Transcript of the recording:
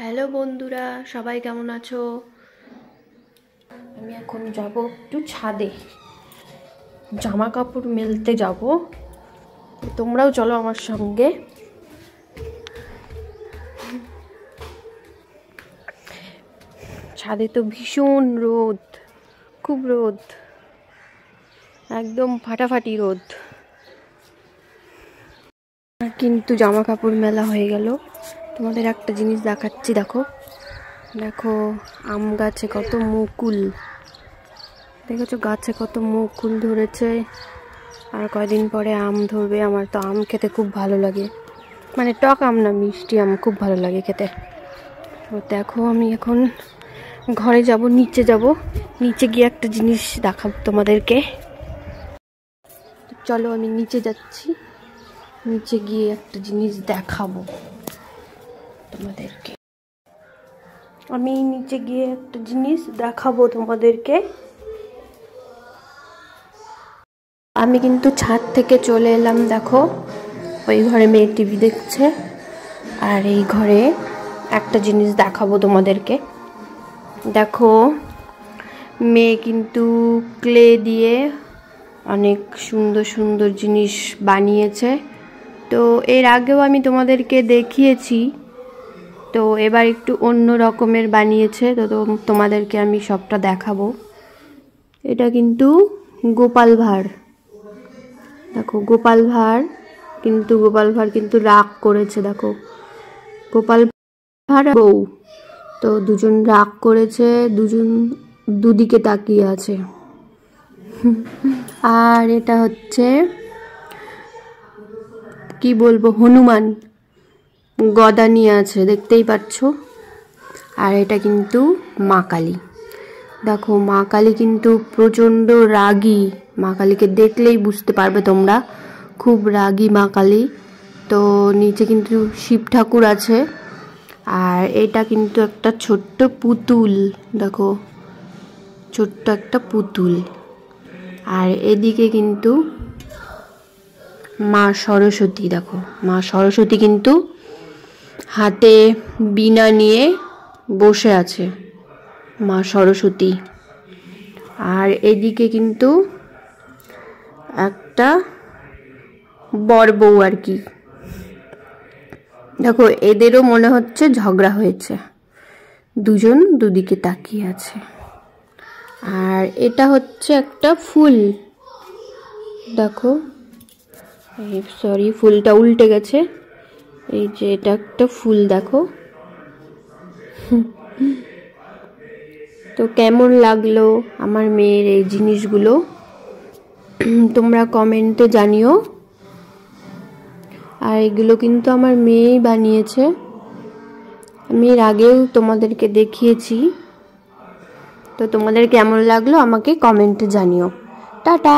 Hello বন্ধুরা, সবাই কেমন আছো? আমি এখন যাব একটু ছাদে, জামা কাপড় মেলতে যাব। তোমরাও চলো আমার সঙ্গে। ছাদে তো ভীষণ রোদ, খুব রোদ, একদম ফাটাফাটি রোদ। কিন্তু জামা কাপড় মেলা হয়ে গেল। তোমাদের একটা জিনিস দেখাচ্ছি, দেখো দেখো আম গাছে কত মুকুল, দেখেছো? গাছে কত মুকুল ধরেছে, আর কয়দিন পরে আম ধরবে। আমার তো আম খেতে খুব ভালো লাগে, মানে টক আম না, মিষ্টি আম খুব ভালো লাগে খেতে। তো দেখো আমি এখন ঘরে যাব, নিচে যাব, নিচে গিয়ে একটা জিনিস দেখাবো তোমাদেরকে। চলো আমি নিচে যাচ্ছি, নিচে গিয়ে একটা জিনিস দেখাবো তোমাদেরকে। আমি নিচে গিয়ে একটা জিনিস দেখাবো তোমাদেরকে। আমি কিন্তু ছাদ থেকে চলে এলাম, দেখো ওই ঘরে মেয়ে টিভি দেখছে, আর এই ঘরে একটা জিনিস দেখাবো তোমাদেরকে। দেখো মেয়ে কিন্তু ক্লে দিয়ে অনেক সুন্দর সুন্দর জিনিস বানিয়েছে। তো এর আগেও আমি তোমাদেরকে দেখিয়েছি, তো এবার একটু অন্য রকমের বানিয়েছে। তো তোমাদেরকে আমি সবটা দেখাবো। এটা কিন্তু গোপাল ভাঁড়, দেখো গোপাল ভাঁড়, কিন্তু গোপাল ভাঁড় কিন্তু রাগ করেছে। দেখো গোপাল ভাঁড় বউ, তো দুজন রাগ করেছে, দুজন দুদিকে তাকিয়ে আছে। আর এটা হচ্ছে কি বলবো, হনুমান গদা নিয়ে আছে, দেখতেই পাচ্ছ। আর এটা কিন্তু মা কালী, দেখো মা কালী কিন্তু প্রচণ্ড রাগী। মা কালীকে দেখলেই বুঝতে পারবে তোমরা, খুব রাগী মা কালী। তো নিচে কিন্তু শিব ঠাকুর আছে। আর এটা কিন্তু একটা ছোট্ট পুতুল, দেখো ছোট্ট একটা পুতুল। আর এদিকে কিন্তু মা সরস্বতী, দেখো মা সরস্বতী কিন্তু হাতে বীণা নিয়ে বসে আছে, মা সরস্বতী। আর এদিকে কিন্তু একটা বর বউ আর কি, দেখো এদেরও মনে হচ্ছে ঝগড়া হয়েছে, দুজন দুদিকে তাকিয়ে আছে। আর এটা হচ্ছে একটা ফুল, দেখো সরি ফুলটা উল্টে গেছে। এই যে এটা একটা ফুল, দেখো। তো কেমন লাগলো আমার মেয়ের এই জিনিসগুলো তোমরা কমেন্টে জানিও। আর এগুলো কিন্তু আমার মেয়েই বানিয়েছে, আমি এর আগেও তোমাদেরকে দেখিয়েছি। তো তোমাদের কেমন লাগলো আমাকে কমেন্টে জানিও। টাটা।